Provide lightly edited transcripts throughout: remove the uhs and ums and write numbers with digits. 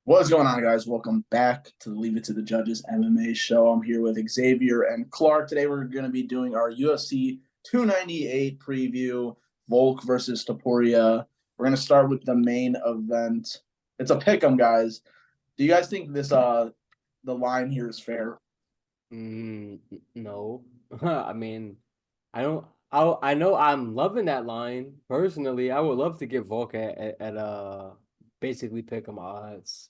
What's going on, guys? Welcome back to the Leave It to the Judges MMA show. I'm here with Xavier and Clark. Today, we're going to be doing our UFC 298 preview, Volk versus Topuria. We're going to start with the main event. It's a pick 'em, guys. Do you guys think the line here is fair? No. I mean, I know I'm loving that line personally. I would love to get Volk at basically pick 'em odds.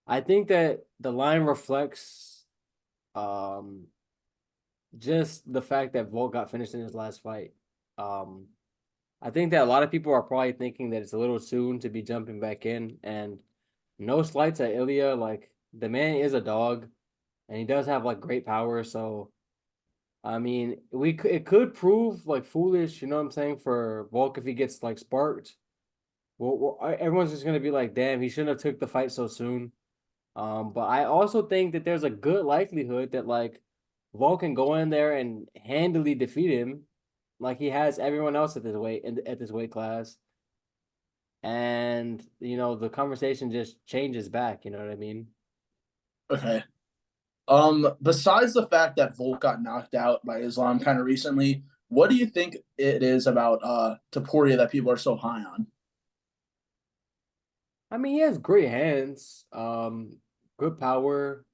I think that the line reflects um just the fact that Volk got finished in his last fight. Um, I think that a lot of people are probably thinking that it's a little soon to be jumping back in, and no slights at Ilya. Like the man is a dog, and he does have like great power. So I mean, it could prove like foolish, you know what I'm saying, for Volk if he gets like sparked. Everyone's just gonna be like, "Damn, he shouldn't have took the fight so soon." But I also think that there's a good likelihood that like Volk can go in there and handily defeat him, like he has everyone else at this weight class, and the conversation just changes back. You know what I mean? Okay. Besides the fact that Volk got knocked out by Islam kind of recently, what do you think it is about Topuria that people are so high on? I mean, he has great hands, good power.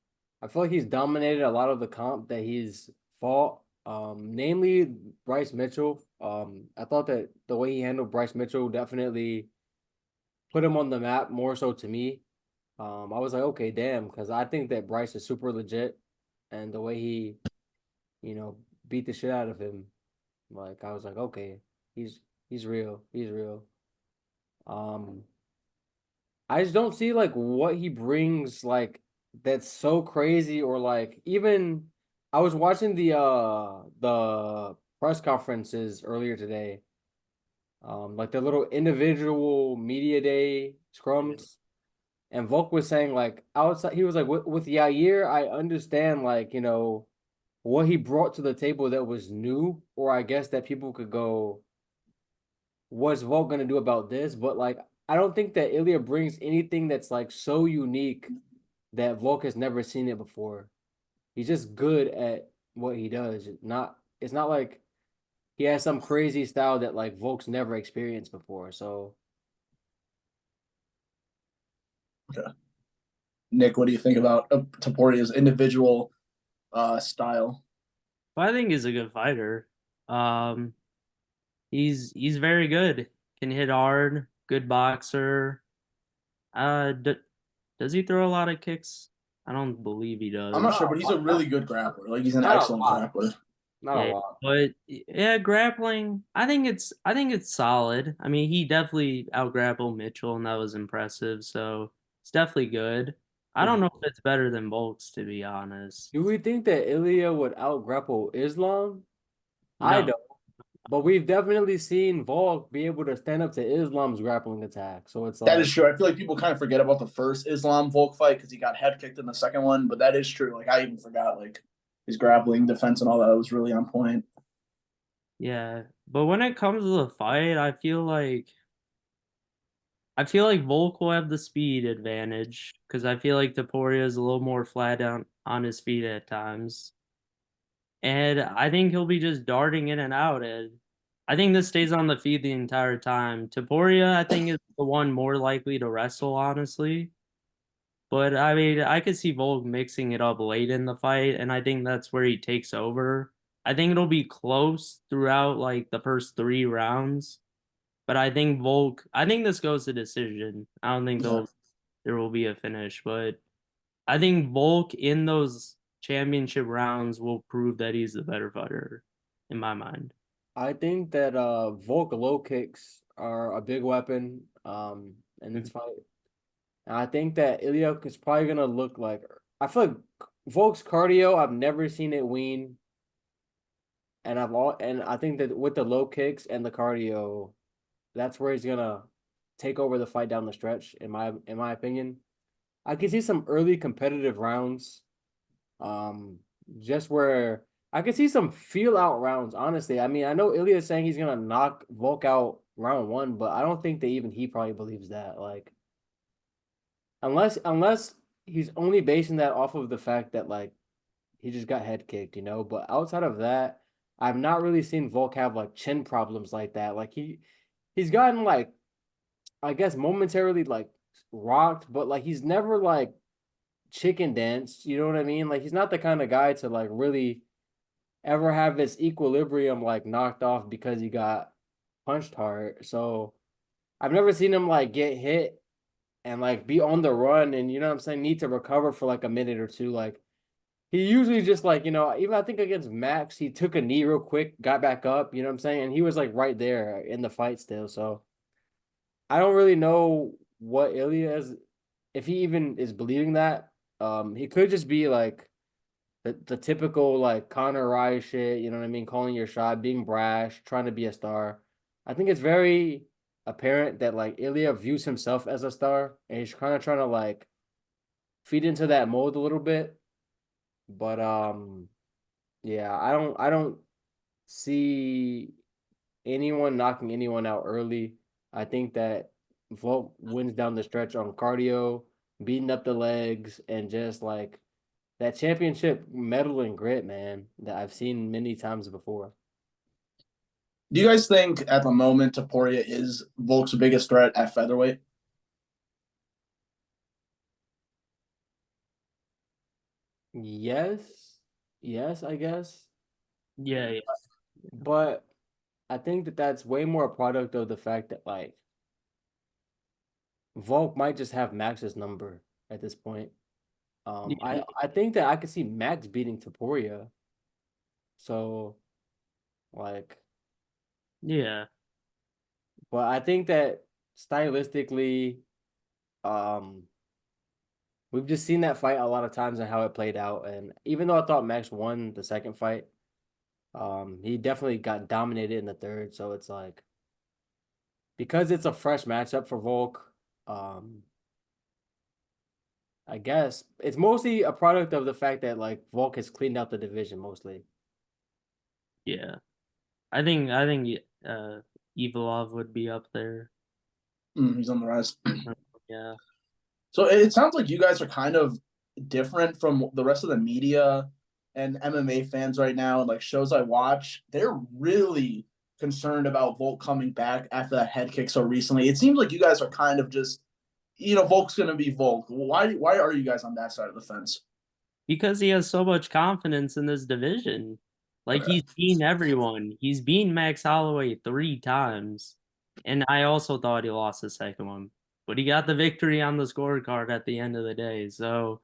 I feel like he's dominated a lot of the comp that he's fought, namely Bryce Mitchell. I thought that the way he handled Bryce Mitchell definitely put him on the map more so to me. I was like, okay, damn, because I think that Bryce is super legit, and the way he, you know, beat the shit out of him, like I was like, okay, he's he's real, he's real. Um, I just don't see like what he brings like that's so crazy or like even I was watching the press conferences earlier today. Like the little individual media day scrums, and Volk was saying like outside he was like with Yair, I understand like, what he brought to the table that was new, or I guess that people could go, what's Volk gonna do about this? But like I don't think that Ilya brings anything that's like so unique that Volk has never seen it before. He's just good at what he does. It's not like he has some crazy style that like Volk's never experienced before. So Okay. Nick, what do you think about Topuria's individual style? I think he's a good fighter. Um, he's very good. Can hit hard. Good boxer. D does he throw a lot of kicks? I don't believe he I'm not does. sure, but he's a really good grappler. Like he's an not a excellent lot. grappler. Not a Yeah, lot. but yeah, grappling. I think it's solid. I mean, he definitely outgrappled Mitchell, and that was impressive. So it's definitely good. I don't know if it's better than Volks, to be honest. Do we think that Ilya would out grapple Islam? I No. don't. But we've definitely seen Volk be able to stand up to Islam's grappling attack. So it's That like, is true. I feel like people kind of forget about the first Islam Volk fight because he got head kicked in the second one, but that is true. Like I even forgot like his grappling defense and all that was really on point. Yeah, but when it comes to the fight, I feel like Volk will have the speed advantage because I feel like Taporia is a little more flat on his feet at times. And I think he'll be just darting in and out. And I think this stays on the feet the entire time. Taporia, I think, is the one more likely to wrestle, honestly. But I mean, I could see Volk mixing it up late in the fight, and I think that's where he takes over. I think it'll be close throughout like the first 3 rounds. But I think this goes to decision. I don't think Yeah. there will be a finish, but I think Volk in those championship rounds will prove that he's the better fighter in my mind. I think that Volk low kicks are a big weapon in this fight. And I think that Ilya is probably gonna look like, I feel like Volk's cardio, I've never seen it wean. And I think that with the low kicks and the cardio, that's where he's gonna take over the fight down the stretch, in my opinion. I can see some early competitive rounds, um, just where I can see some feel out rounds, honestly. I mean, I know Ilya is saying he's gonna knock Volk out round one, but I don't think that even he probably believes that. Like, unless he's only basing that off of the fact that like he just got head kicked, you know. But outside of that, I've not really seen Volk have like chin problems like that. Like he's gotten like I guess momentarily like rocked, but like he's never like chicken danced. You know what I mean? Like he's not the kind of guy to like really ever have his equilibrium like knocked off because he got punched hard. So I've never seen him like get hit and like be on the run and you know what I'm saying, need to recover for like a minute or two. Like he usually just like, you know, even I think against Max, he took a knee real quick, got back up, you know what I'm saying? And he was like right there in the fight still. So I don't really know what Ilya is, if he even is believing that. He could just be like the typical like Conor Rice shit, you know what I mean? Calling your shot, being brash, trying to be a star. I think it's very apparent that like Ilya views himself as a star and he's kind of trying to like feed into that mold a little bit. But yeah, I don't see anyone knocking anyone out early. I think that Volk wins down the stretch on cardio, beating up the legs, and just like that championship medal and grit, man, that I've seen many times before. Do you guys think at the moment Taporia is Volk's biggest threat at featherweight? Yes, yes, I guess, Yeah, yeah, but I think that that's way more a product of the fact that like Volk might just have Max's number at this point. yeah, I think that I could see Max beating Taporia. So like, yeah. but I think that stylistically, um, we've just seen that fight a lot of times and how it played out. And even though I thought Max won the second fight, he definitely got dominated in the third. So it's like because it's a fresh matchup for Volk, um, I guess it's mostly a product of the fact that like Volk has cleaned out the division mostly. Yeah. I think Evilov would be up there. He's on the rise. Yeah. So it sounds like you guys are kind of different from the rest of the media and MMA fans right now. And like shows I watch, they're really concerned about Volk coming back after that head kick so recently. It seems like you guys are kind of just, Volk's going to be Volk. Why are you guys on that side of the fence? Because he has so much confidence in this division. Like Okay. he's beaten everyone. He's beaten Max Holloway 3 times. And I also thought he lost the second one. But he got the victory on the scorecard at the end of the day. So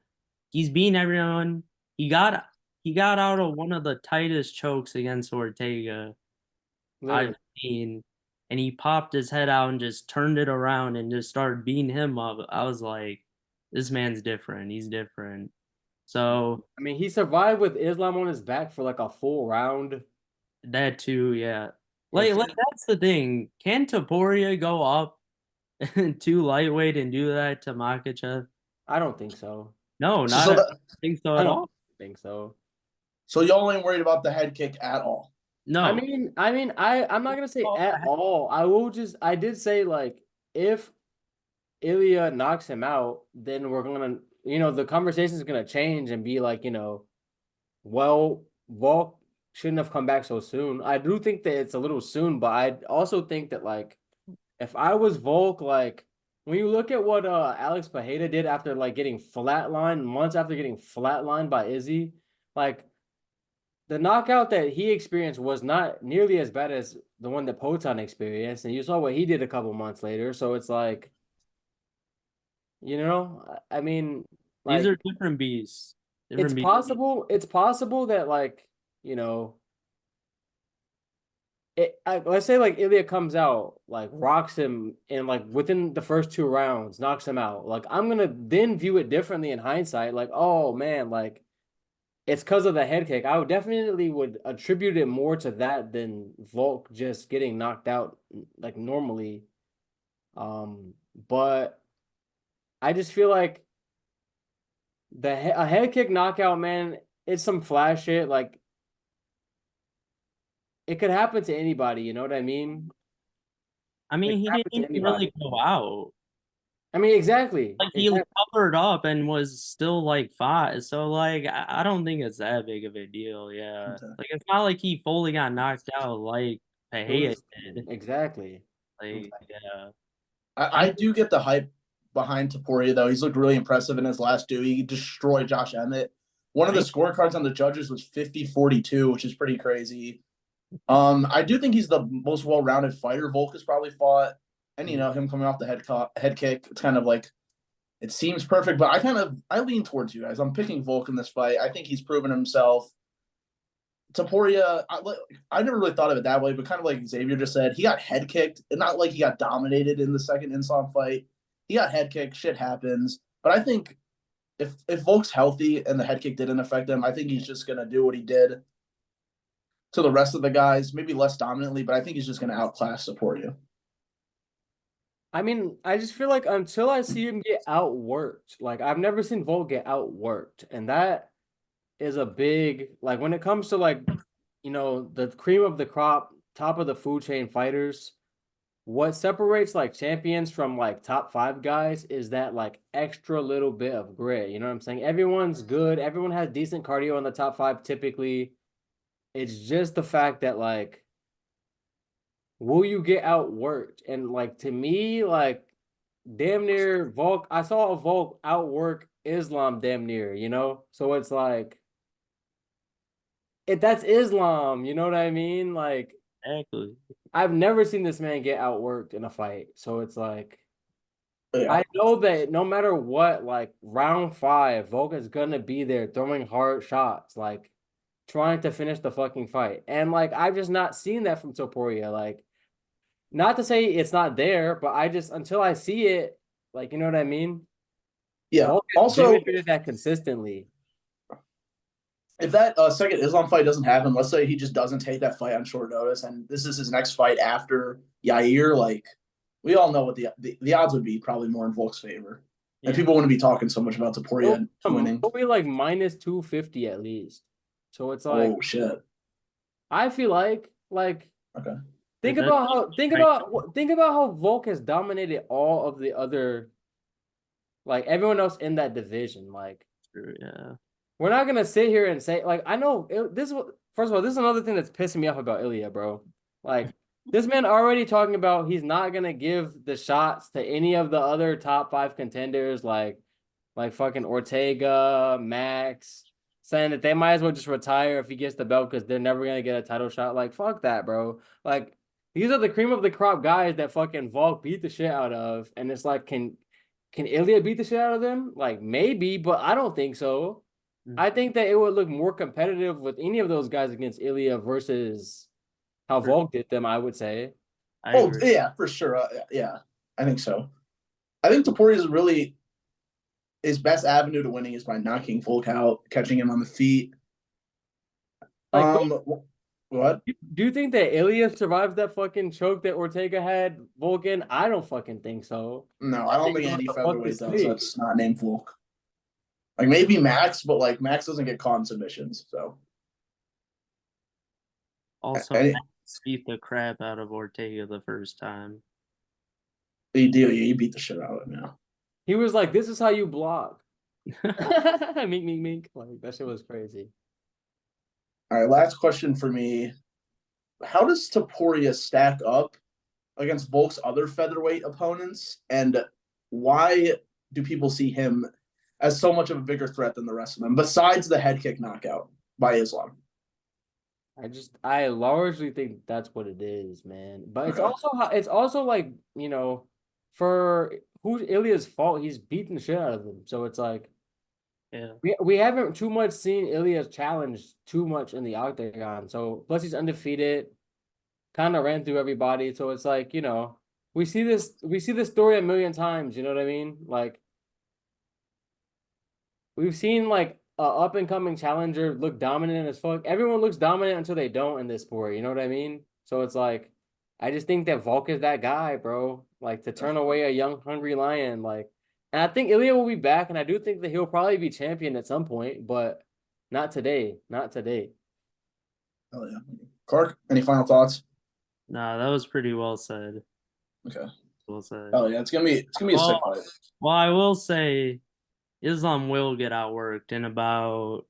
he's beaten everyone. He got he got out of one of the tightest chokes against Ortega I've Literally. seen. And he popped his head out and just turned it around and just started beating him up. I was like, this man's different. He's different. So I mean, he survived with Islam on his back for like a full round. that too, yeah. It's Like that's the thing. Can Taporia go up to lightweight and do that to Makachev? I don't think so. No, So not so at, that think so I at don't all. think so. so y'all ain't worried about the head kick at all. No. I'm not gonna say at all. I did say like if Ilya knocks him out, then we're gonna, you know, the conversation is gonna change and be like, you know, well, Volk shouldn't have come back so soon. I do think that it's a little soon, but I also think that like if I was Volk, like when you look at what Alex Pajeda did after like getting flatlined, months after getting flatlined by Izzy, like the knockout that he experienced was not nearly as bad as the one that Potan experienced, and you saw what he did a couple months later. So it's like, you know, I mean, These are like different beasts. it's Different beasts. possible, it's possible that like, you know, let's say like Ilya comes out, like rocks him, and like within the first 2 rounds, knocks him out. Like I'm gonna then view it differently in hindsight. Like, oh man, like it's because of the head kick. I would definitely would attribute it more to that than Volk just getting knocked out like normally. But I just feel like a head kick knockout, man, it's some flash shit. Like it could happen to anybody. You know what I mean? I It mean, could he didn't happen to even anybody. really go out. I mean, exactly. Like he Exactly. covered up and was still like fine. So like I don't think it's that big of a deal. Yeah, Okay. like it's not like he fully got knocked out like It Pereira was did. exactly. Like Exactly. yeah, I I'm do get the hype behind Taporia though. He's looked really impressive in his last two. He destroyed Josh Emmett. One of the I scorecards on the judges was 50-42, which is pretty crazy. I do think he's the most well-rounded fighter Volk has probably fought. And you know, him coming off the head kick, it's kind of like it seems perfect, but I lean towards you guys. I'm picking Volk in this fight. I think he's proven himself. Taporia, I never really thought of it that way, but kind of like Xavier just said, he got head kicked. Not like he got dominated in the second Islam fight. He got head kicked. Shit happens. But I think if Volk's healthy and the head kick didn't affect him, I think he's just gonna do what he did to the rest of the guys, maybe less dominantly, but I think he's just gonna outclass Taporia. I mean, I just feel like until I see him get outworked, like I've never seen Volt get outworked, and that is a big like when it comes to like the cream of the crop, top of the food chain fighters. What separates like champions from like top five guys is that like extra little bit of grit. You know what I'm saying? Everyone's good. Everyone has decent cardio in the top five typically. It's just the fact that like, will you get outworked? And like to me, like damn near Volk. I saw a Volk outwork Islam damn near. So it's like that's Islam. You know what I mean? Like exactly. I've never seen this man get outworked in a fight. So it's like. Yeah, I know that no matter what, like round five, Volk is gonna be there throwing hard shots, like trying to finish the fucking fight. And like I've just not seen that from Topuria. Like, not to say it's not there, but I just until I see it, like you know what I mean? yeah. Volk has Also, demonstrated that consistently. if that second Islam fight doesn't happen, let's say he just doesn't take that fight on short notice, and this is his next fight after Yair, like we all know what the odds would be probably more in Volk's favor, and Yeah. people wouldn't be talking so much about Taporia winning. It'll be like minus 250 at least. So it's like Oh shit. I feel like Okay. Is that think about how Volk has dominated all of the other like everyone else in that division. Like true? Yeah. we're not gonna sit here and say like I know first of all this is another thing that's pissing me off about Ilya, bro. Like this man already talking about he's not gonna give the shots to any of the other top five contenders like fucking Ortega, Max, saying that they might as well just retire if he gets the belt because they're never gonna get a title shot. Like fuck that, bro. Like these are the cream of the crop guys that fucking Volk beat the shit out of, and it's like can Ilya beat the shit out of them? Like maybe, but I don't think so. I think that it would look more competitive with any of those guys against Ilya versus how For- Volk did them, I would say. I Oh agree. yeah, for sure. Yeah, I think so. I think Taporia is really his best avenue to winning is by knocking Volk out, catching him on the feet. Like, What? do you think that Ilya survives that fucking choke that Ortega had Volk in? I don't fucking think so. No, I I don't think think he went any the fuck to featherweight does. sleep. That's not named Volk. Like maybe Max, but like Max doesn't get caught in submissions. So Also, any, Max beat the crap out of Ortega the first time. he beat the shit out of him now. He was like, "This is how you block." Mink, mink, mink. Like that shit was crazy. All right, last question for me. How does Taporia stack up against Volk's other featherweight opponents? And why do people see him as so much of a bigger threat than the rest of them, besides the head kick knockout by Islam? I largely think that's what it is, man. But Okay. it's also like, for who's Ilya's fault, he's beating the shit out of them. So it's like Yeah. we haven't too much seen Ilya challenge too much in the octagon. So plus he's undefeated, kind of ran through everybody. So it's like, we see this story a million times, you know what I mean? Like we've seen like a up and coming challenger look dominant as fuck. Everyone looks dominant until they don't in this sport. You know what I mean? So it's like, I just think that Volk is that guy, bro. Like to turn away a young, hungry lion. Like, and I think Ilya will be back, and I do think that he'll probably be champion at some point, but not today. Not today. Oh yeah. Clark, any final thoughts? Nah, that was pretty well said. Okay. We'll say. Oh yeah, it's gonna be a sick fight. Well, I will say Islam will get outworked in about,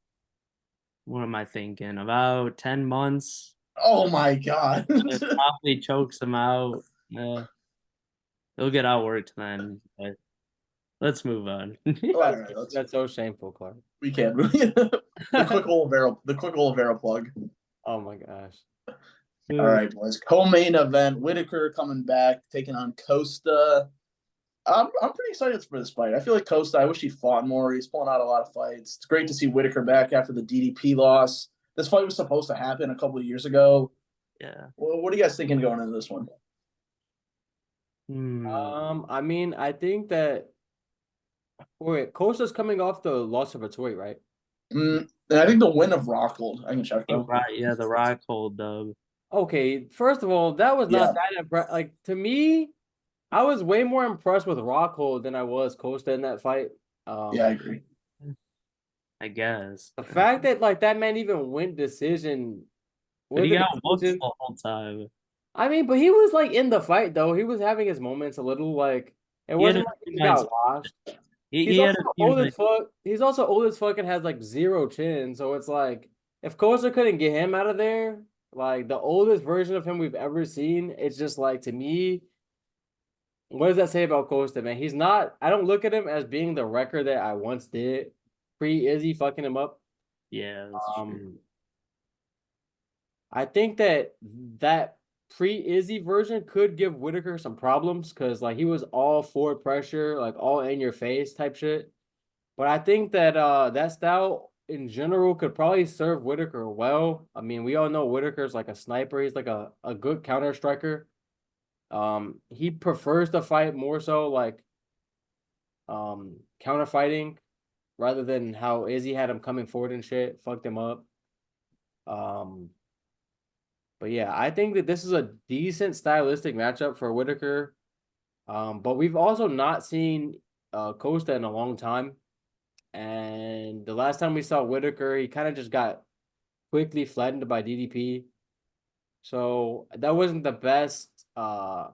what am I thinking? About 10 months. Oh my god. It probably chokes him out. Yeah. He'll get outworked then. But let's move on. All right, That's so shameful, Clark. we can. The quick Oliveira plug. Oh my gosh. All right, boys. Co-main event: Whitaker coming back, taking on Costa. I'm pretty excited for this fight. I feel like Costa. I wish he fought more. He's pulling out a lot of fights. It's great to see Whitaker back after the DDP loss. This fight was supposed to happen a couple of years ago. Yeah. Well, what are you guys thinking going into this one? I mean, I think that wait, Costa's coming off the loss of a toy, right? And I think the win of Rockhold. I can check though. Right, yeah, the Rockhold dub. Okay, first of all, that was not that impressive. Like to me, I was way more impressed with Rockhold than I was Costa in that fight. Yeah, I agree. I guess. The fact that like that man even went decision. But he got whooped the whole time. I mean, but he was like in the fight though. He was having his moments a little like it wasn't like he got washed. He's also old as fuck. He's also old as fuck and has like zero chin. So it's like if Costa couldn't get him out of there, like the oldest version of him we've ever seen, it's just like to me. What does that say about Costa, man? He's not. I don't look at him as being the wrecker that I once did. Pre-Izzy fucking him up. Yeah, that's true. I think that pre-Izzy version could give Whitaker some problems because like he was all forward pressure, like all in your face type shit. But I think that that style in general could probably serve Whitaker well. I mean, we all know Whitaker's like a sniper. He's like a good counter striker. He prefers to fight more so like counter fighting rather than how Izzy had him coming forward and shit, fucked him up. But yeah, I think that this is a decent stylistic matchup for Whitaker. But we've also not seen Costa in a long time. And the last time we saw Whitaker, he kind of just got quickly flattened by DDP. So that wasn't the best parameter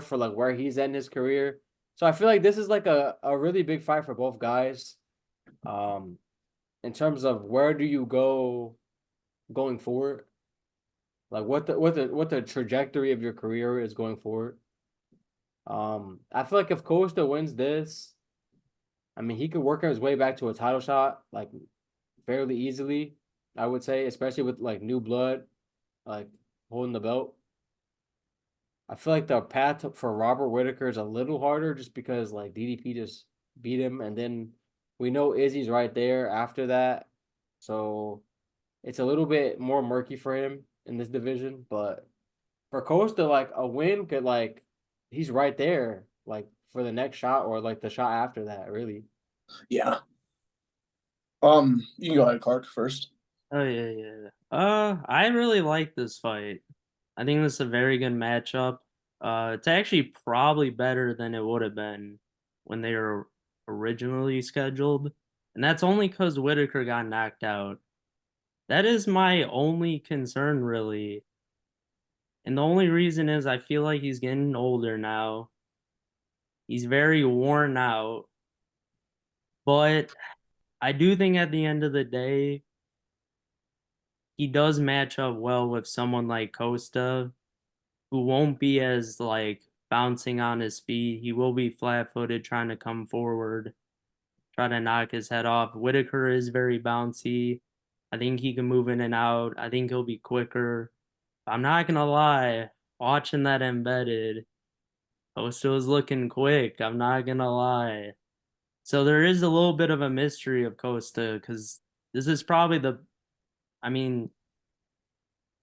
for like where he's at in his career. So I feel like this is like a really big fight for both guys. In terms of where do you go going forward? Like what the trajectory of your career is going forward. I feel like if Costa wins this, I mean he could work his way back to a title shot like fairly easily, I would say, especially with like new blood, like holding the belt. I feel like the path for Robert Whitaker is a little harder just because like DDP just beat him, and then we know Izzy's right there after that, so it's a little bit more murky for him in this division. But for Costa, like a win could like he's right there, like for the next shot or like the shot after that, really. Yeah. You can go ahead, Clark, first. Oh yeah. I really like this fight. I think this is a very good matchup. It's actually probably better than it would have been when they were originally scheduled. And that's only because Whitaker got knocked out. That is my only concern, really. And the only reason is I feel like he's getting older now. He's very worn out. But I do think at the end of the day, he does match up well with someone like Costa, who won't be as like bouncing on his feet. He will be flat-footed, trying to come forward, try to knock his head off. Whitaker is very bouncy. I think he can move in and out. I think he'll be quicker. I'm not gonna lie, watching that embedded, Costa was looking quick. I'm not gonna lie. So there is a little bit of a mystery of Costa because this is probably I mean,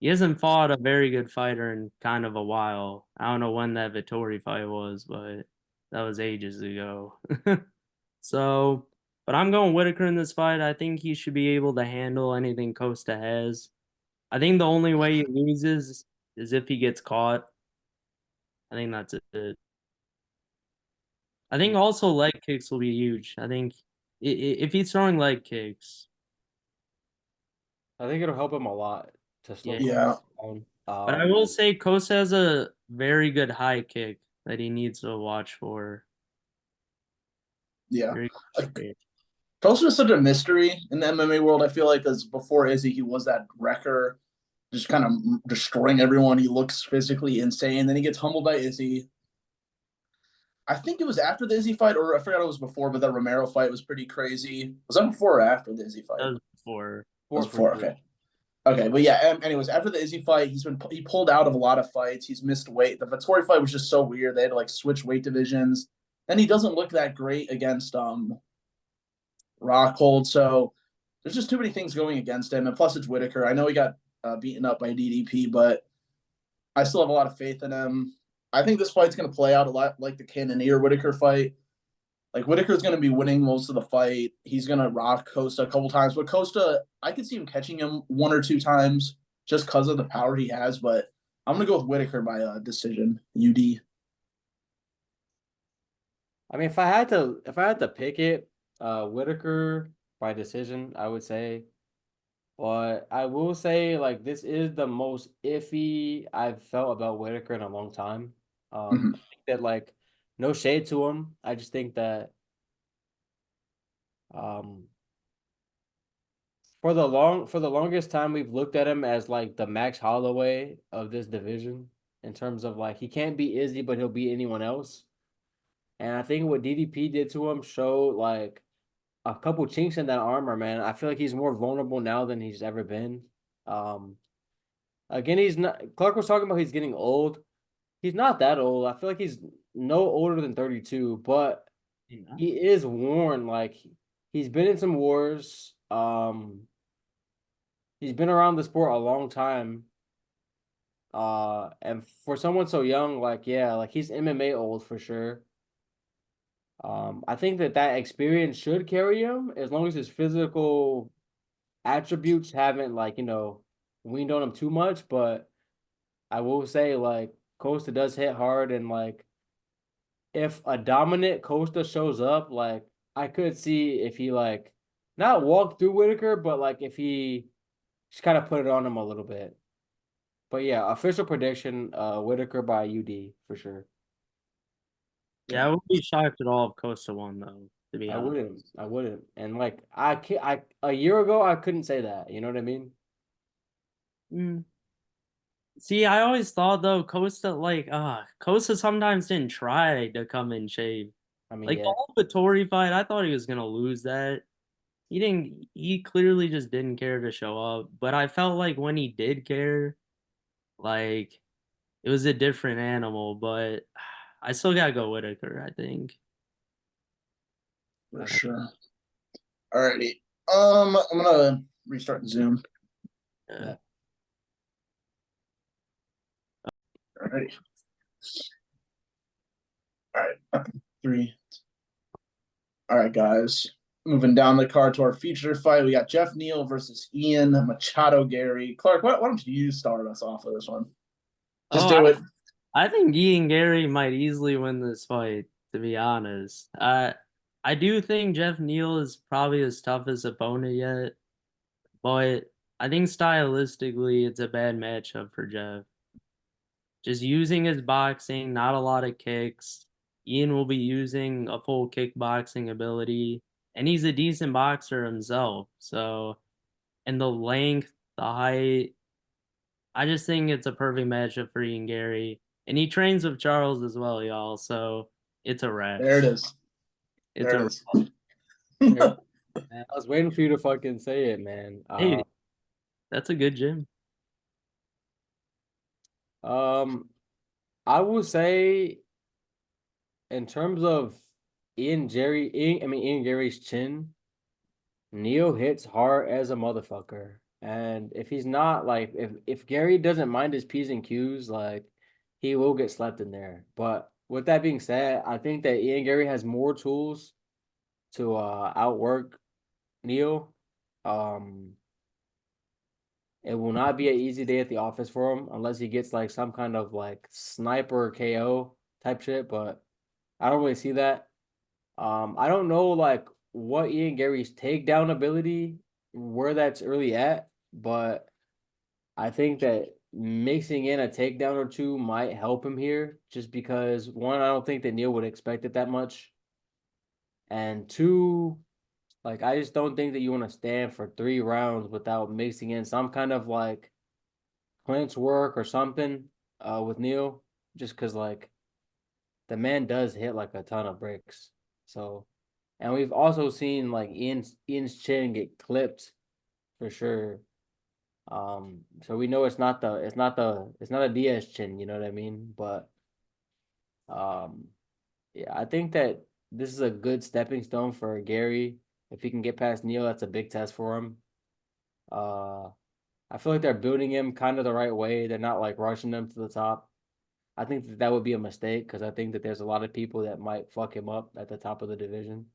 he hasn't fought a very good fighter in kind of a while. I don't know when that Vittori fight was, but that was ages ago. So, but I'm going Whitaker in this fight. I think he should be able to handle anything Costa has. I think the only way he loses is if he gets caught. I think that's it. I think also leg kicks will be huge. I think if he's throwing leg kicks, I think it'll help him a lot to slow Yeah. down. But I will say Costa has a very good high kick that he needs to watch for. Yeah. Very straight. Costa is such a mystery in the MMA world. I feel like as before Izzy, he was that wrecker, just kind of destroying everyone. He looks physically insane. Then he gets humbled by Izzy. I think it was after the Izzy fight, or I forgot it was before, but that Romero fight was pretty crazy. Was that before or after the Izzy fight? That was before. That was before. Okay. Okay, but yeah. Anyways, after the Izzy fight, he pulled out of a lot of fights. He's missed weight. The Vettori fight was just so weird. They had to like switch weight divisions. Then he doesn't look that great against Rockhold. So there's just too many things going against him. And plus, it's Whitaker. I know he got beaten up by DDP, but I still have a lot of faith in him. I think this fight's going to play out a lot like the Cannonier Whitaker fight. Like Whitaker's going to be winning most of the fight. He's going to rock Costa a couple times, but Costa, I could see him catching him one or two times just because of the power he has. But I'm going to go with Whitaker by decision. UD. I mean, if I had to pick it, Whitaker by decision, I would say. But I will say, like, this is the most iffy I've felt about Whitaker in a long time. Mhm. I think that, like, no shade to him. I just think that um for the longest time we've looked at him as like the Max Holloway of this division in terms of like he can't beat Izzy, but he'll beat anyone else. And I think what DDP did to him showed like a couple chinks in that armor, man. I feel like he's more vulnerable now than he's ever been. Um, Again, he's not. Clark was talking about he's getting old. He's not that old. I feel like he's no older than 32, but he is worn. Like he's been in some wars. He's been around the sport a long time. And for someone so young, like yeah, like he's MMA old for sure. I think that experience should carry him as long as his physical attributes haven't like weaned on him too much. But I will say like Costa does hit hard, and like if a dominant Costa shows up, like I could see if he like not walk through Whitaker, but like if he just kind of put it on him a little bit. But yeah, official prediction, Whitaker by UD for sure. Yeah, I wouldn't be shocked at all if Costa won, though, to be honest. I wouldn't. And like I a year ago I couldn't say that. You know what I mean? Mm. See, I always thought though Costa sometimes didn't try to come in shape. I mean, Like the yeah. whole Vittori fight, I thought he was gonna lose that. He clearly just didn't care to show up. But I felt like when he did care, like it was a different animal. But I still gotta go Whitaker, I think. For sure. Alrighty. I'm gonna restart Zoom. Yeah. Alrighty. All right. Three. All right, guys. Moving down the card to our feature fight, we got Jeff Neal versus Ian Machado Gary. Clark, why don't you start us off with this one? Just Oh, do it. I think Ian Gary might easily win this fight, to be honest. I do think Jeff Neal is probably his toughest opponent yet, but I think stylistically it's a bad matchup for Jeff. Just using his boxing, not a lot of kicks. Ian will be using a full kickboxing ability, and he's a decent boxer himself. So, and the length, the height, I just think it's a perfect matchup for Ian Gary. And he trains with Charles as well, y'all. So it's a wrap. There it is. It's There a it is. Man, I was waiting for you to fucking say it, man. hey, that's a good gym. Um, I will say in terms of Ian Gary's chin, Neo hits hard as a motherfucker. And if he's not like if Gary doesn't mind his P's and Q's, like he will get slapped in there. But with that being said, I think that Ian Gary has more tools to outwork Neo. Um it will not be an easy day at the office for him unless he gets like some kind of like sniper KO type shit, but I don't really see that. I don't know like what Ian Gary's takedown ability, where that's really at, but I think that mixing in a takedown or two might help him here, just because one, I don't think that Neil would expect it that much, and two, like I just don't think that you want to stand for 3 rounds without mixing in some kind of like clinch work or something with Neil, just because like the man does hit like a ton of bricks. So, and we've also seen like Ian's chin get clipped for sure. So we know it's not a Diaz chin, you know what I mean? But um, yeah, I think that this is a good stepping stone for Gary. If he can get past Neil, that's a big test for him. Uh, I feel like they're building him kind of the right way. They're not like rushing him to the top. I think that that would be a mistake because I think that there's a lot of people that might fuck him up at the top of the division.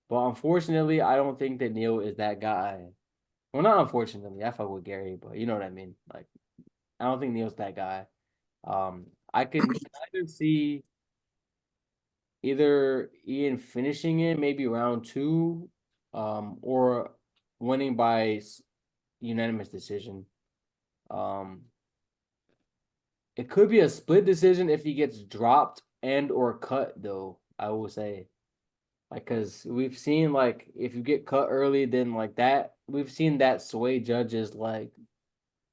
But unfortunately, I don't think that Neil is that guy. Well, not unfortunately, I fuck with Gary, but you know what I mean. Like, I don't think Neil's that guy. I could kind of see either Ian finishing it, maybe round two, or winning by unanimous decision. Um, it could be a split decision if he gets dropped and or cut, though. I will say, like, because we've seen like if you get cut early, then like that we've seen that sway judges like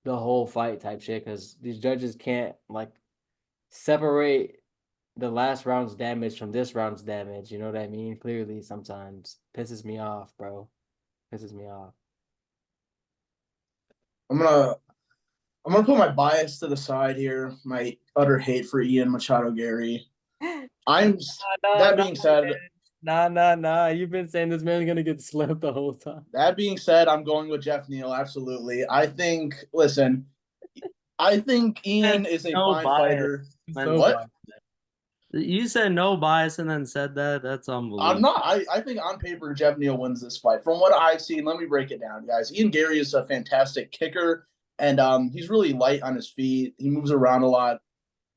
the whole fight type shit. Because these judges can't like separate the last round's damage from this round's damage. You know what I mean? Clearly, sometimes pisses me off, bro. Pisses me off. I'm gonna put my bias to the side here. My utter hate for Ian Machado Gary. That being said, Nah. You've been saying this man's gonna get slept the whole time. that being said, I'm going with Jeff Neal. Absolutely. Listen, I think Ian is a No fine bias. fighter. So What? You said no bias and then said that. That's I'm unbelievable. not. I think on paper Jeff Neal wins this fight. From what I've seen, let me break it down, guys. Ian Gary is a fantastic kicker, and he's really light on his feet. He moves around a lot.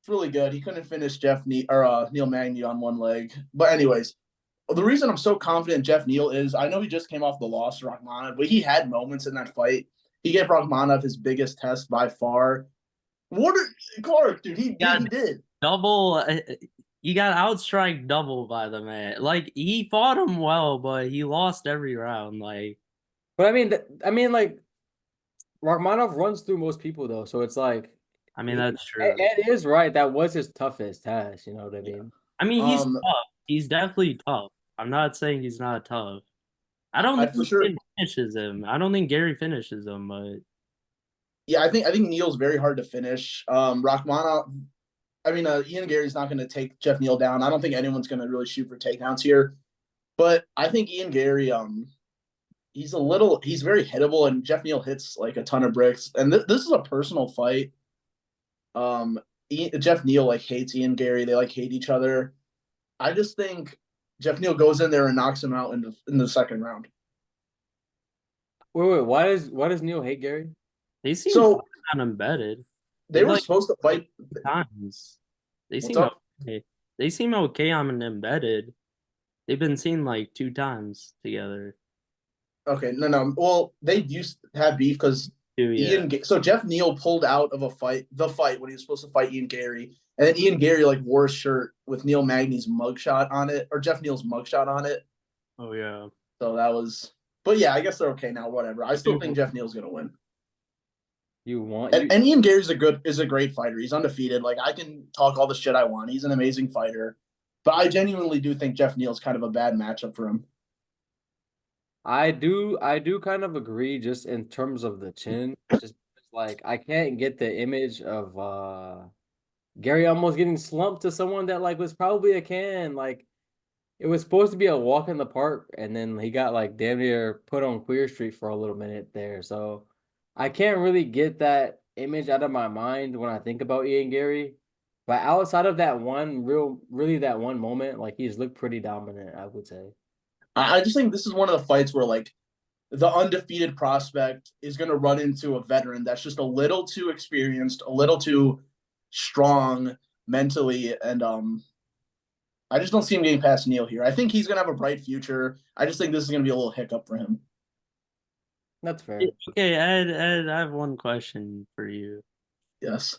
It's really good. He couldn't finish Neil Magny on one leg. But anyways, the reason I'm so confident Jeff Neal is I know he just came off the loss to Rakhmonov, but he had moments in that fight. He gave Rakhmonov his biggest test by far. Clark, dude, he did. Double. You got outstrike double by the man. Like he fought him well, but he lost every round. Like, But I mean, like Rakhmonov runs through most people though, so it's like I mean, that's true. Ed is right. That was his toughest task. You know what I mean? I mean, he's Um, tough. He's definitely tough. I'm not saying he's not tough. I don't I think for sure. he finishes him. I don't think Gary finishes him, but Yeah, I think Neal's very hard to finish. Rakhmonov. Ian Gary's not going to take Jeff Neal down. I don't think anyone's going to really shoot for takedowns here. But I think Ian Gary, he's very hittable, and Jeff Neal hits like a ton of bricks. And this is a personal fight. Jeff Neal like hates Ian Gary. They like hate each other. I just think Jeff Neal goes in there and knocks him out in the second round. Wait. Why does Neil hate Gary? they seem So unembedded. they were supposed to fight. Times. They What's seem up? okay. They seem okay on embedded. They've been seen like 2 times together. Okay, no. Well, they used to have beef because Yeah. So Jeff Neal pulled out of the fight when he was supposed to fight Ian Gary, and then Ian Gary like wore a shirt with Neil Magny's mugshot on it, or Jeff Neal's mugshot on it. Oh yeah. So that was, but yeah, I guess they're okay now. Whatever. I still think Jeff Neal's gonna win. And Ian Gary's a great fighter. He's undefeated. Like I can talk all the shit I want. He's an amazing fighter, but I genuinely do think Jeff Neal's kind of a bad matchup for him. I do kind of agree just in terms of the chin. Just like I can't get the image of Gary almost getting slumped to someone that like was probably a can. Like it was supposed to be a walk in the park, and then he got like damn near put on Queer Street for a little minute there. So I can't really get that image out of my mind when I think about Ian Gary. But outside of that really that one moment, like he's looked pretty dominant, I would say. I just think this is one of the fights where like the undefeated prospect is going to run into a veteran that's just a little too experienced, a little too strong mentally, and I just don't see him getting past Neal here. I think he's going to have a bright future. I just think this is going to be a little hiccup for him. That's fair. Okay, Ed, I have one question for you. Yes.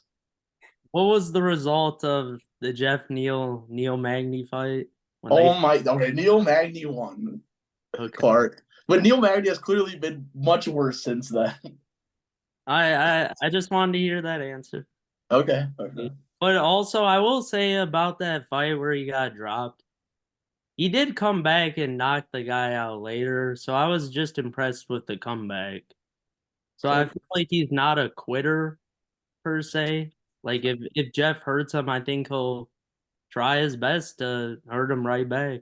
What was the result of the Jeff Neil Magny fight when they? Oh my. Okay, Neil Magny won. Okay, Clark, but Neil Magny has clearly been much worse since then. I just wanted to hear that answer. Okay. Okay. But also, I will say about that fight where he got dropped, he did come back and knock the guy out later. So I was just impressed with the comeback. So I So feel like he's not a quitter per se. Like if Jeff hurts him, I think he'll try his best to hurt him right back.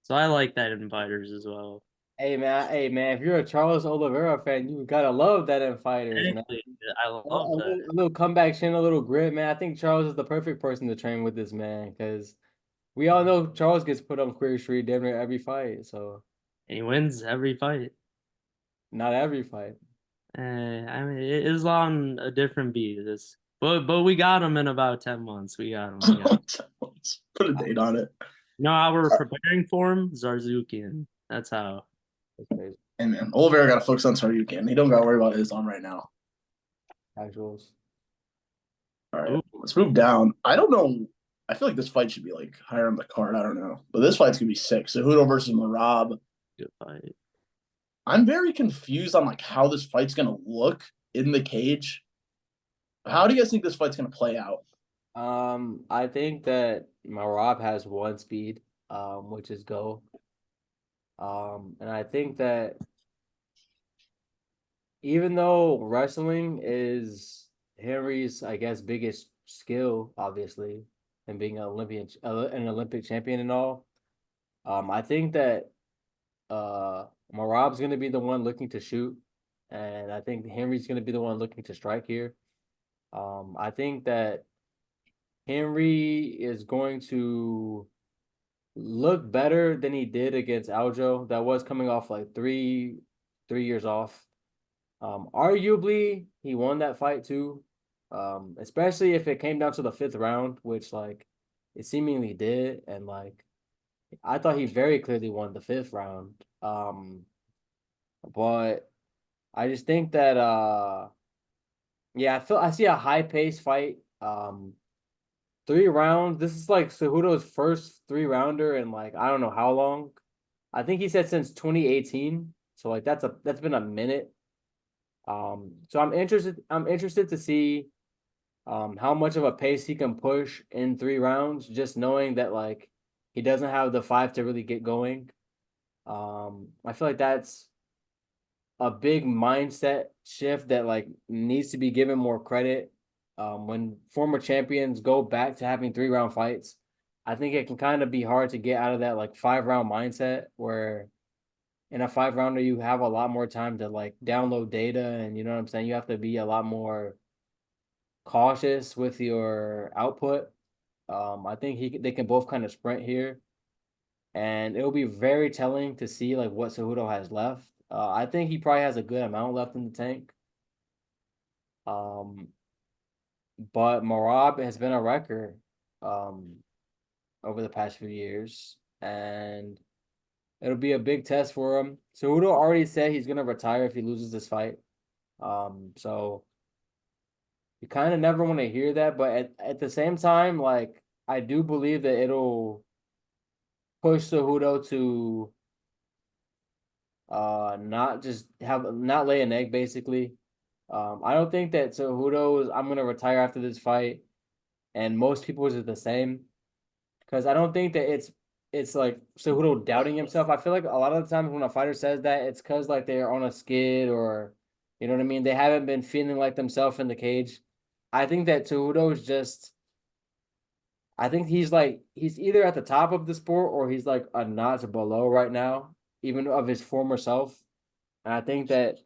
So I like that in fighters as well. Hey man, if you're a Charles Oliveira fan, you gotta love that in fighters, man. Exactly. I A love that. little, a little comeback chin, a little grit, man. I think Charles is the perfect person to train with this man because we all know Charles gets put on Queer Street damn near every fight. So And he wins every fight. not every fight. I mean, it is on a different beat. But we got him in about 10 months. We got him. We got him. let's put a date on it. You know how we're preparing for him? Zarzukian. That's how. That's crazy. And man, Oliveira got to focus on Saryukin. He don't got to worry about his on right now. Actuals. All right, Ooh, let's move down. I don't know. I feel like this fight should be like higher on the card. I don't know, but this fight's gonna be sick. Cejudo versus Marab. good fight. I'm very confused on like how this fight's gonna look in the cage. How do you guys think this fight's gonna play out? I think that Marab has one speed, which is go. And I think that even though wrestling is Henry's, I guess, biggest skill, obviously, and being an Olympic champion and all, I think that Marab's gonna be the one looking to shoot, and I think Henry's gonna be the one looking to strike here. I think that Henry is going to look better than he did against Aljo. That was coming off like three years off. Arguably, he won that fight too. Especially if it came down to the fifth round, which like it seemingly did, and like I thought he very clearly won the fifth round. But I just think that yeah, I see a high pace fight. 3 rounds. This is like Cejudo's first 3 rounder in like I don't know how long. I think he said since 2018. So like that's been a minute. So I'm interested to see how much of a pace he can push in 3 rounds, just knowing that like he doesn't have the five to really get going. I feel like that's a big mindset shift that like needs to be given more credit. When former champions go back to having 3 round fights, I think it can kind of be hard to get out of that like 5 round mindset where in a 5 rounder you have a lot more time to like download data and you know what I'm saying? You have to be a lot more cautious with your output. I think they can both kind of sprint here, and it'll be very telling to see like what Cejudo has left. I think he probably has a good amount left in the tank. Um, but Marab has been a wrecker um over the past few years, and it'll be a big test for him. Cejudo already said he's gonna retire if he loses this fight. So you kind of never want to hear that, but at the same time, like I do believe that it'll push Cejudo to not lay an egg basically. I don't think that Cejudo is I'm gonna retire after this fight, and most people is the same because I don't think that it's like Cejudo doubting himself. I feel like a lot of the times when a fighter says that, it's because like they're on a skid or you know what I mean. They haven't been feeling like themselves in the cage. I think that Cejudo is just. I think he's either at the top of the sport or he's like a notch below right now, even of his former self. And I think that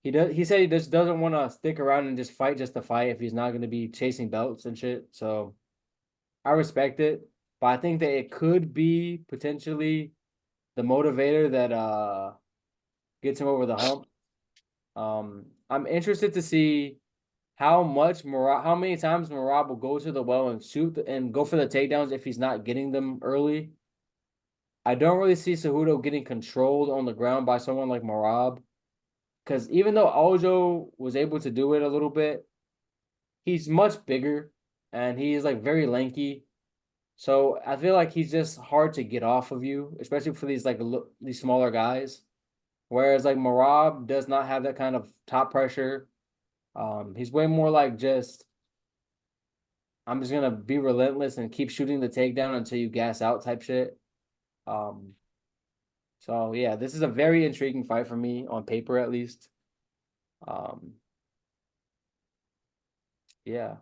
he said he just doesn't want to stick around and just fight just to fight if he's not going to be chasing belts and shit. So I respect it, but I think that it could be potentially the motivator that gets him over the hump. I'm interested to see how many times Marab will go to the well and shoot and go for the takedowns if he's not getting them early. I don't really see Cejudo getting controlled on the ground by someone like Marab. Because even though Aljo was able to do it a little bit, he's much bigger and he's like very lanky. So I feel like he's just hard to get off of you, especially for these these smaller guys. Whereas like Marab does not have that kind of top pressure. He's way more like just I'm just gonna be relentless and keep shooting the takedown until you gas out type shit. Um, so yeah, this is a very intriguing fight for me on paper at least. Um, yeah.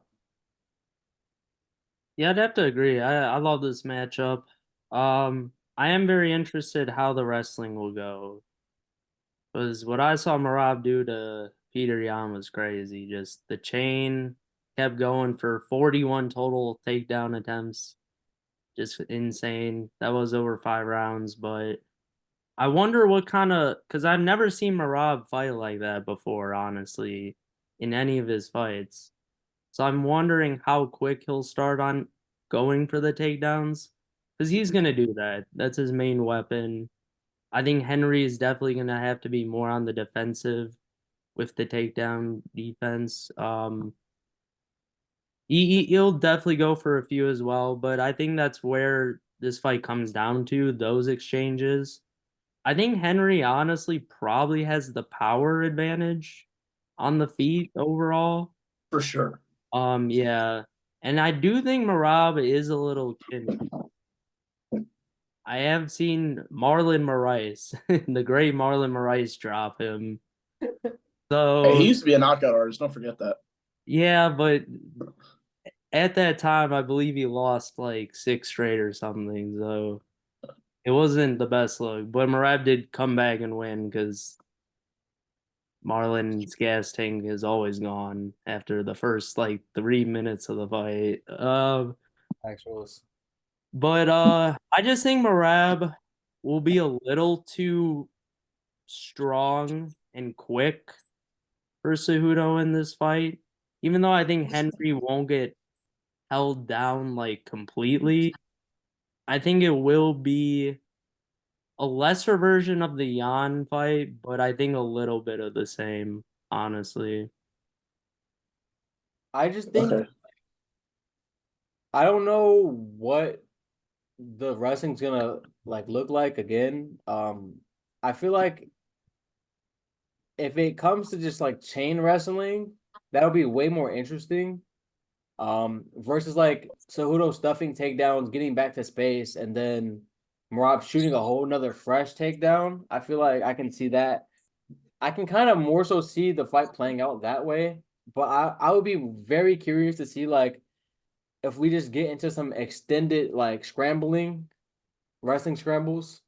Yeah, I'd have to agree. I love this matchup. I am very interested how the wrestling will go. Because what I saw Marab do to Peter Yan was crazy. Just the chain kept going for 41 total takedown attempts. Just insane. That was over 5 rounds, but I wonder what kind of because I've never seen Marab fight like that before, honestly, in any of his fights. So I'm wondering how quick he'll start on going for the takedowns. Because he's gonna do that. That's his main weapon. I think Henry is definitely gonna have to be more on the defensive with the takedown defense. He'll definitely go for a few as well, but I think that's where this fight comes down to those exchanges. I think Henry honestly probably has the power advantage on the feet overall. For sure. Yeah, and I do think Marab is a little kin. I have seen Marlon Moraes, the great Marlon Moraes, drop him. Hey, he So used to be a knockout artist. Don't forget that. yeah, but at that time, I believe he lost like 6 straight or something. So it wasn't the best look. But Marab did come back and win because Marlon's gas tank is always gone after the first like 3 minutes of the fight. Actuals. But I just think Marab will be a little too strong and quick for Cejudo in this fight. Even though I think Henry won't get held down like completely, I think it will be a lesser version of the Yan fight, but I think a little bit of the same, honestly. I just think Okay. I don't know what the wrestling's gonna like look like again. I feel like if it comes to just like chain wrestling, that'll be way more interesting. Versus like Cejudo stuffing takedowns, getting back to space, and then Marab shooting a whole nother fresh takedown. I feel like I can see that. I can kind of more so see the fight playing out that way. But I would be very curious to see like if we just get into some extended like scrambling, wrestling scrambles.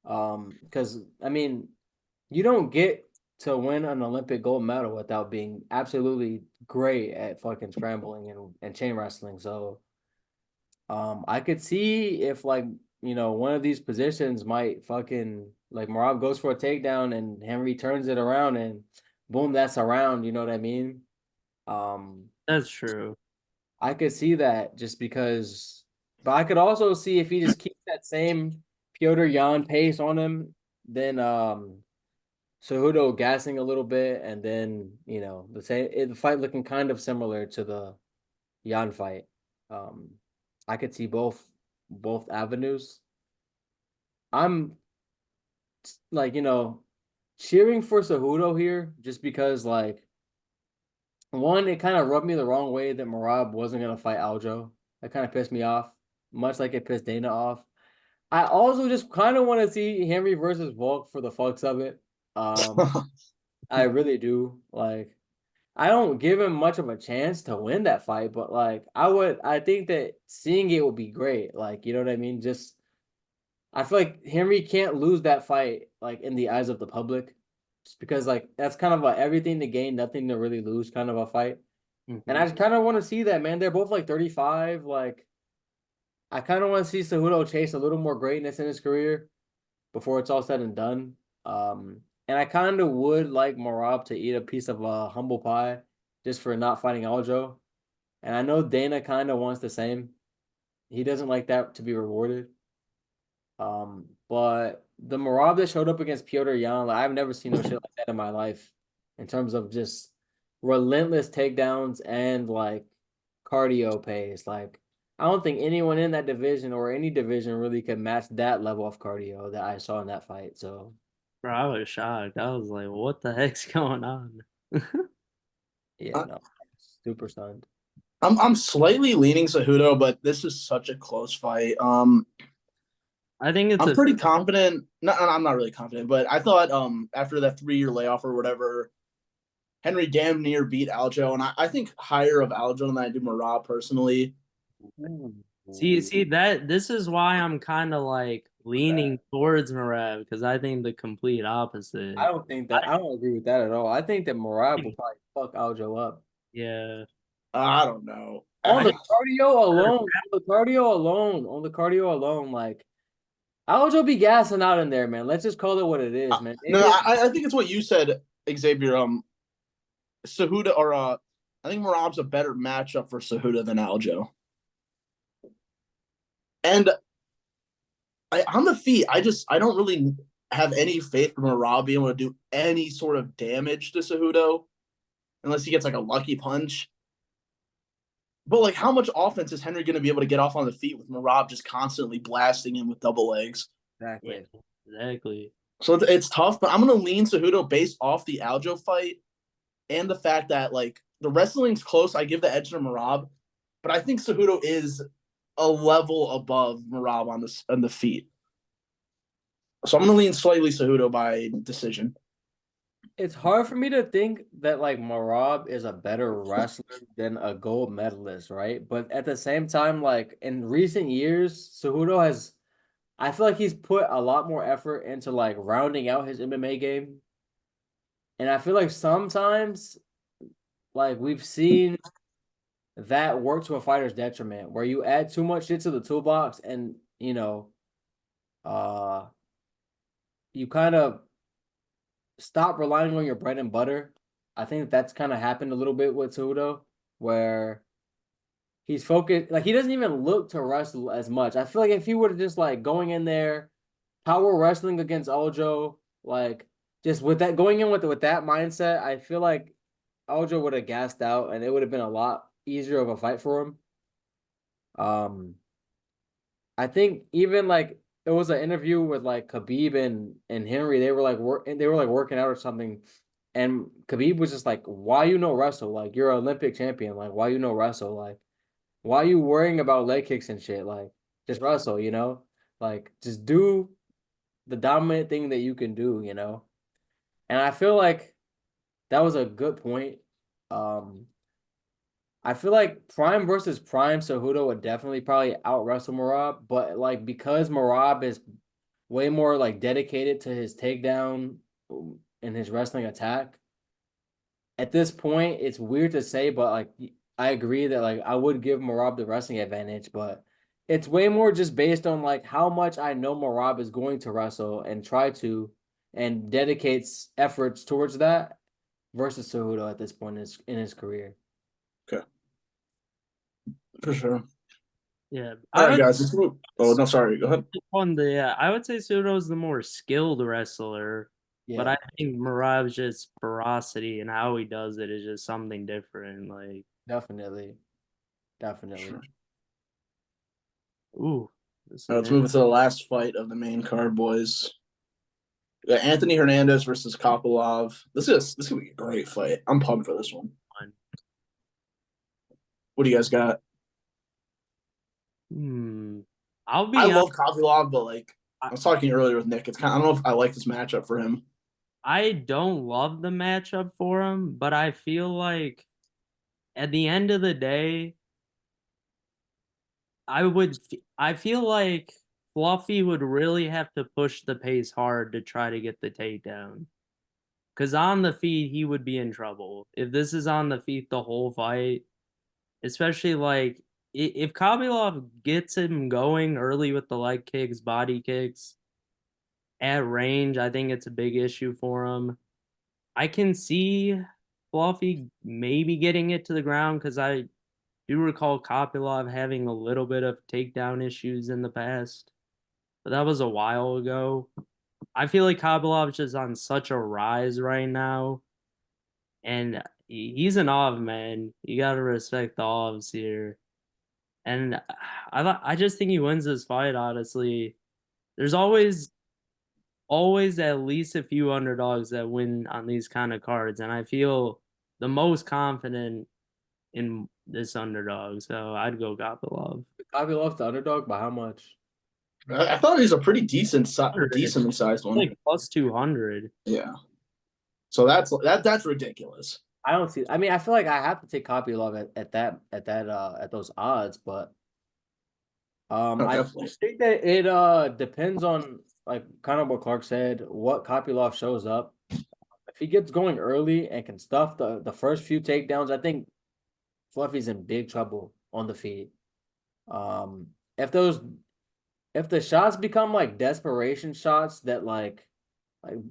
Because I mean, you don't get to win an Olympic gold medal without being absolutely great at fucking scrambling and chain wrestling. So I could see if like, one of these positions might fucking like Marab goes for a takedown and Henry turns it around and boom, that's a round, you know what I mean? Um That's true. I could see that just because, but I could also see if he just keeps that same Piotr Jan pace on him, then Cejudo gassing a little bit, and then the fight looking kind of similar to the Jan fight. Um, I could see both avenues. I'm like cheering for Cejudo here just because like one, it kind of rubbed me the wrong way that Marab wasn't gonna fight Aljo. That kind of pissed me off, much like it pissed Dana off. I also just kind of want to see Henry versus Volk for the fucks of it. Um, I really do. Like, I don't give him much of a chance to win that fight, but like, I think that seeing it would be great. Like, you know what I mean? Just, I feel like Henry can't lose that fight, like, in the eyes of the public, just because, like, that's kind of a everything to gain, nothing to really lose kind of a fight. And I Mhm. just kind of want to see that, man. They're both like 35. Like, I kind of want to see Cejudo chase a little more greatness in his career before it's all said and done. And I kind of would like Marab to eat a piece of humble pie just for not fighting Aljo. And I know Dana kind of wants the same. He doesn't like that to be rewarded. But the Marab that showed up against Piotr Jan, like, I've never seen no shit like that in my life in terms of just relentless takedowns and like cardio pace. Like, I don't think anyone in that division or any division really could match that level of cardio that I saw in that fight. So, Bro, I was shocked. I was like, what the heck's going on? yeah, I, no, super stunned. I'm slightly leaning Cejudo, but this is such a close fight. I think it's I'm a pretty confident. No, I'm not really confident, but I thought after that 3 year layoff or whatever, Henry damn near beat Aljo, and I think higher of Aljo than I do Marab personally. see that this is why I'm kind of like leaning towards Marav because I think the complete opposite. I don't agree with that at all. I think that Marab will probably fuck Aljo up. Yeah, I don't know. On the cardio alone, like Aljo be gassing out in there, man. Let's just call it what it is, man. No, I think it's what you said, Xavier. Cejudo or I think Marab's a better matchup for Cejudo than Aljo. And on the feet, I don't really have any faith in Marab being able to do any sort of damage to Cejudo unless he gets like a lucky punch. But like, how much offense is Henry going to be able to get off on the feet with Marab just constantly blasting him with double legs? exactly. yeah, exactly. So it's tough, but I'm going to lean Cejudo based off the Aljo fight and the fact that like the wrestling's close. I give the edge to Marab, but I think Cejudo is a level above Marab on the feet. So I'm going to lean slightly Cejudo by decision. It's hard for me to think that like Marab is a better wrestler than a gold medalist, right? But at the same time, like in recent years, Cejudo has I feel like he's put a lot more effort into like rounding out his MMA game. And I feel like sometimes like we've seen that work to a fighter's detriment where you add too much shit to the toolbox and uh you kind of stop relying on your bread and butter. I think that's kind of happened a little bit with Cejudo, where he's focused, like he doesn't even look to wrestle as much. I feel like if he were to just like going in there, power wrestling against Aljo, like just with that going in with that mindset, I feel like Aljo would have gassed out and it would have been a lot easier of a fight for him. Um, I think even like it was an interview with like Khabib and Henry. They were like working out or something, and Khabib was just like, "Why you no wrestle? Like you're an Olympic champion. Like why you no wrestle? Like why you worrying about leg kicks and shit? Like just wrestle, you know? Like just do the dominant thing that you can do, you know?" And I feel like that was a good point. Um, I feel like Prime versus Prime, Cejudo would definitely probably out wrestle Marab, but like because Marab is way more like dedicated to his takedown and his wrestling attack. At this point, it's weird to say, but like I agree that like I would give Marab the wrestling advantage, but it's way more just based on like how much I know Marab is going to wrestle and try to and dedicates efforts towards that versus Cejudo at this point in his career. Okay, for sure. Yeah, All I right, would guys. Let's move. Oh no, sorry. Go ahead. on the yeah, I would say Sudo's the more skilled wrestler, but Yeah, I think Marab's just ferocity and how he does it is just something different. Like, definitely. Definitely. Sure. ooh, this All right, is let's move to the last fight of the main card, boys. We got Anthony Hernandez versus Kopilov. This is gonna be a great fight. I'm pumped for this one. fun. What do you guys got? Hmm. I'll I be honest. love Kopilov, but like I was talking earlier with Nick, it's kind of, I don't know if I like this matchup for him. I don't love the matchup for him, but I feel like at the end of the day, I feel like Fluffy would really have to push the pace hard to try to get the takedown. Because on the feet, he would be in trouble. If this is on the feet the whole fight, especially like if Kamilov gets him going early with the leg kicks, body kicks at range, I think it's a big issue for him. I can see Fluffy maybe getting it to the ground because I do recall Kopilov having a little bit of takedown issues in the past. but that was a while ago. I feel like Kabelov's just on such a rise right now, and he's an Ov, man. You gotta respect the Ovs here. And I just think he wins this fight, honestly. There's always at least a few underdogs that win on these kind of cards, and I feel the most confident in this underdog, so I'd go Gopilov. Bobby loves the underdog by how much? I thought he was a pretty decently sized one. Like plus 200. Yeah. So that's ridiculous. I don't see. I mean, I feel like I have to take Kopylov at those odds, but Oh, I definitely. think that it depends on like kind of what Clark said, what Kopylov shows up. If he gets going early and can stuff the first few takedowns, I think Fluffy's in big trouble on the feet. Um, if the shots become like desperation shots that like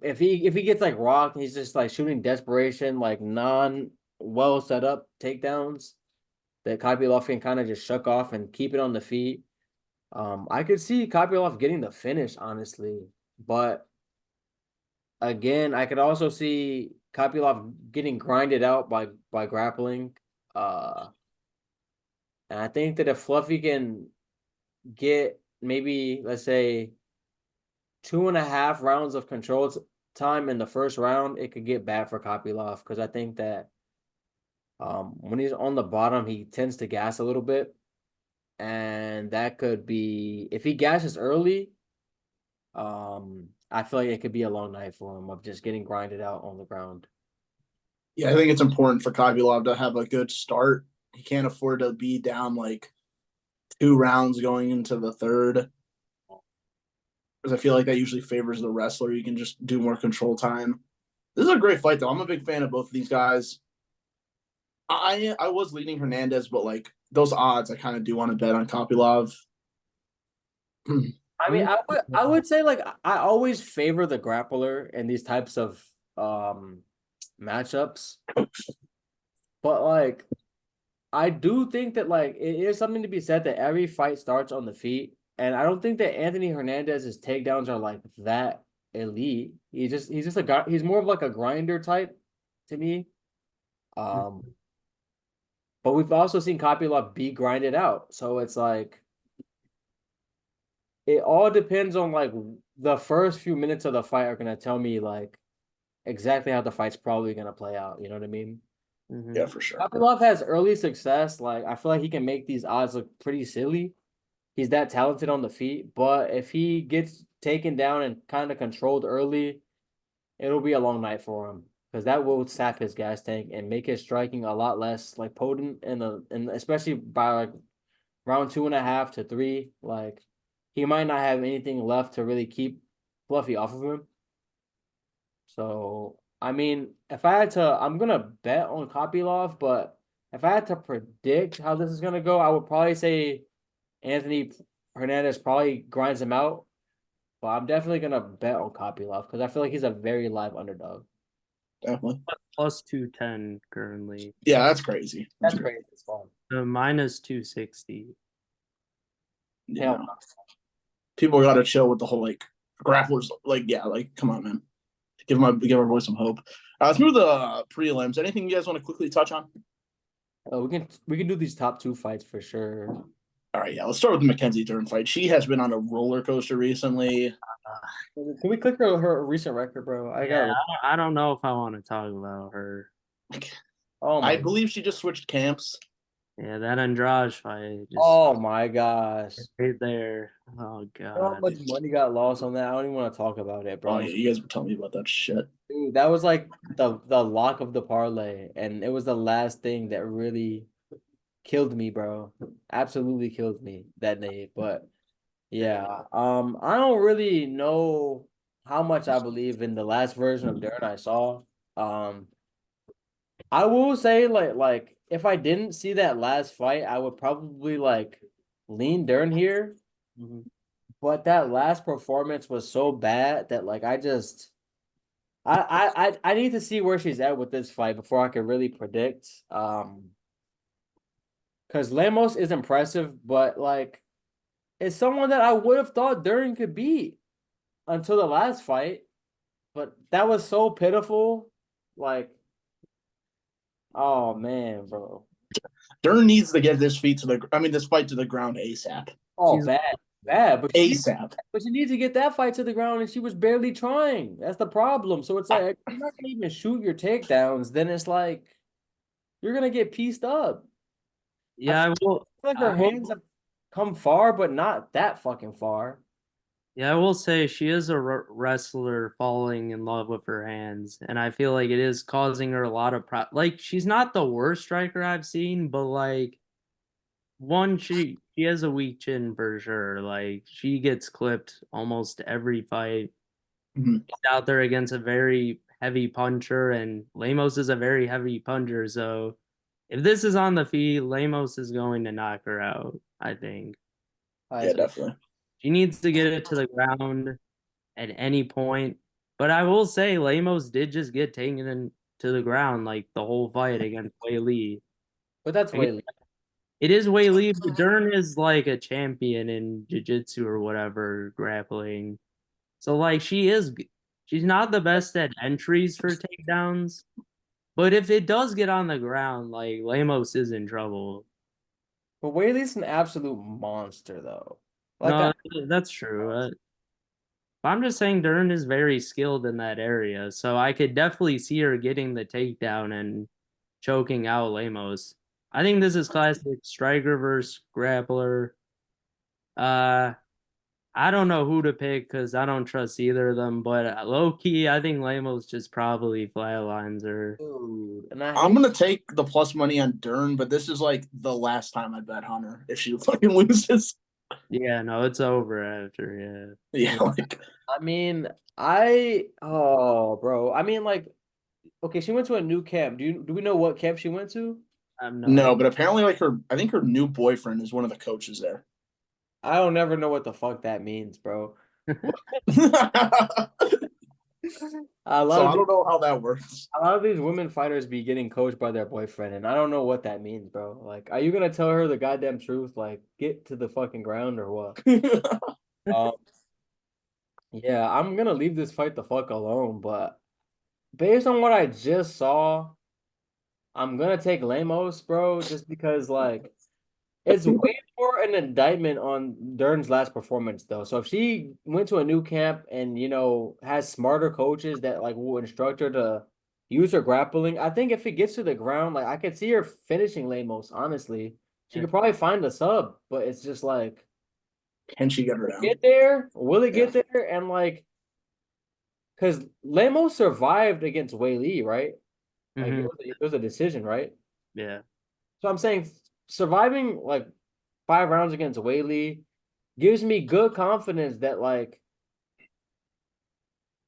if he gets like rocked and he's just like shooting desperation, like non well set up takedowns that Kopylov can kind of just shuck off and keep it on the feet. I could see Kopylov getting the finish, honestly, but again, I could also see Kopylov getting grinded out by grappling. And I think that if Fluffy can get maybe let's say 2.5 rounds of control time in the first round, it could get bad for Kopylov because I think that when he's on the bottom, he tends to gas a little bit, and that could be if he gashes early. I feel like it could be a long night for him of just getting grinded out on the ground. Yeah, I think it's important for Kopylov to have a good start. He can't afford to be down like 2 rounds going into the third. Because I feel like that usually favors the wrestler. You can just do more control time. This is a great fight, though. I'm a big fan of both of these guys. I was leaning Hernandez, but like those odds, I kind of do want to bet on Kopylov. I mean, I would say like I always favor the grappler in these types of matchups, but like I do think that like it is something to be said that every fight starts on the feet, and I don't think that Anthony Hernandez's takedowns are like that elite. He's just a guy. He's more of like a grinder type to me. Um, but we've also seen Kopylov be grinded out, so it's like it all depends on like the first few minutes of the fight are gonna tell me like exactly how the fight's probably gonna play out. You know what I mean? Yeah, for sure. Kopylov has early success. Like I feel like he can make these odds look pretty silly. He's that talented on the feet, but if he gets taken down and kind of controlled early, it'll be a long night for him because that will sap his gas tank and make his striking a lot less like potent and especially by like round 2.5 to 3, like he might not have anything left to really keep Fluffy off of him. So I mean, if I had to, I'm gonna bet on Kopylov, but if I had to predict how this is gonna go, I would probably say Anthony Hernandez probably grinds him out. But I'm definitely gonna bet on Kopylov because I feel like he's a very live underdog. Definitely. Plus 210 currently. Yeah, that's crazy. That's crazy. It's fun. Minus 260. Yeah. People got to chill with the whole like grapplers. Like, yeah, like come on, man. Give our boys some hope. Let's move to the prelims. Anything you guys want to quickly touch on? We can do these top 2 fights for sure. All right, yeah. Let's start with the Mackenzie Dern fight. She has been on a roller coaster recently. Can we click her recent record, bro? I don't know if I want to talk about her. Oh I believe she just switched camps. Yeah, that Andrade fight. Oh my gosh. Right there. Oh god. How much money got lost on that? I don't even want to talk about it, bro. Oh yeah, you guys were telling me about that shit. Dude, that was like the lock of the parlay, and it was the last thing that really killed me, bro. Absolutely killed me that day. But yeah, I don't really know how much I believe in the last version of Dern I saw. I will say like if I didn't see that last fight, I would probably like lean Dern here. But that last performance was so bad that like I need to see where she's at with this fight before I can really predict. Because Lemos is impressive, but like is someone that I would have thought Dern could beat until the last fight, but that was so pitiful. Like, oh man, bro. Dern needs to get this fight to the ground ASAP. Oh, She's bad, bad. ASAP. But you need to get that fight to the ground, and she was barely trying. That's the problem. So it's like if you're not gonna even shoot your takedowns, then it's like you're gonna get pieced up. yeah, I will. Feel like her hands have come far, but not that fucking far. Yeah, I will say she is a wrestler falling in love with her hands, and I feel like it is causing her a lot of like she's not the worst striker I've seen, but like one she has a weak chin for sure. Like she gets clipped almost every fight. Mhm. She's out there against a very heavy puncher, and Lemos is a very heavy puncher. So if this is on the feet, Lemos is going to knock her out, I think. Yeah, definitely. She needs to get it to the ground at any point. But I will say, Lemos did just get taken to the ground like the whole fight against Wei Lee. But that's Like, way. it is Wei Lee, but Dern is like a champion in jiu-jitsu or whatever, grappling. So like she's not the best at entries for takedowns. But if it does get on the ground, like Lemos is in trouble. But Whaley's an absolute monster, though. Like No, that's true. I'm just saying Dern is very skilled in that area, so I could definitely see her getting the takedown and choking out Lemos. I think this is classic striker versus grappler. Uh, I don't know who to pick because I don't trust either of them, but low key, I think Lemos just probably flatlines her. dude, and I'm gonna take the plus money on Dern, but this is like the last time I bet Hunter if she fucking loses. Yeah, no, it's over after, Yeah, like I mean, bro. I mean, like, okay, she went to a new camp. Do we know what camp she went to? I have no no, idea. but apparently I think her new boyfriend is one of the coaches there. I don't never know what the fuck that means, bro. So A lot I of don't know how that works. a lot of these women fighters be getting coached by their boyfriend, and I don't know what that means, bro. Like, are you gonna tell her the goddamn truth? Like, get to the fucking ground or what? Um, yeah, I'm gonna leave this fight the fuck alone, but based on what I just saw, I'm gonna take Lemos, bro, just because like it's way more an indictment on Dern's last performance though. So if she went to a new camp and has smarter coaches that like will instruct her to use her grappling, I think if it gets to the ground, like I could see her finishing Lemos, honestly. She could probably find a sub, but it's just like Can she get her down? get there? Will it Yeah. get there? And like because Lemos survived against Wei Lee, right? Like Mhm. it was a decision, right? Yeah. So I'm saying surviving like 5 rounds against Whaley gives me good confidence that like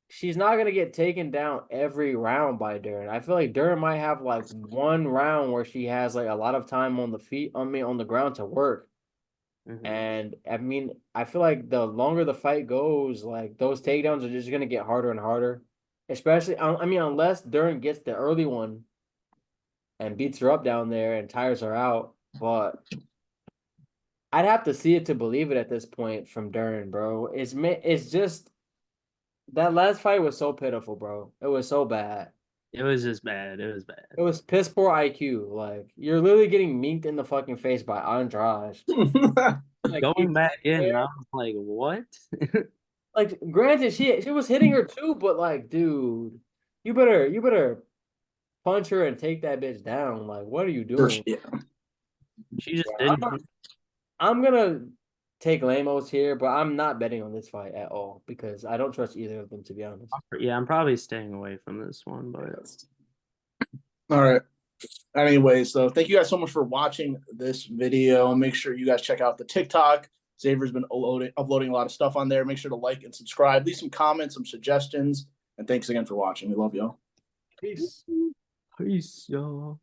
she's not gonna get taken down every round by Dern. I feel like Dern might have like one round where she has like a lot of time on the feet, on the ground to work. Mhm. And I mean, I feel like the longer the fight goes, like those takedowns are just gonna get harder and harder. Especially, I mean, unless Dern gets the early one and beats her up down there and tires her out. But I'd have to see it to believe it at this point from Dern, bro. It's just that last fight was so pitiful, bro. It was so bad. It was just bad. It was bad. It was piss poor IQ. Like you're literally getting meeked in the fucking face by Andrade. Like you Going back in, I there. was like, what? Like granted, she was hitting her too, but like, dude, you better punch her and take that bitch down. Like, what are you doing? Yeah. She just I'm, didn't. I'm gonna take Lemos here, but I'm not betting on this fight at all because I don't trust either of them, to be honest. Yeah, I'm probably staying away from this one, but All right. Anyway, so thank you guys so much for watching this video. Make sure you guys check out the TikTok. Xavier's been uploading a lot of stuff on there. Make sure to like and subscribe. Leave some comments, some suggestions. And thanks again for watching. We love y'all. Peace. peace, y'all.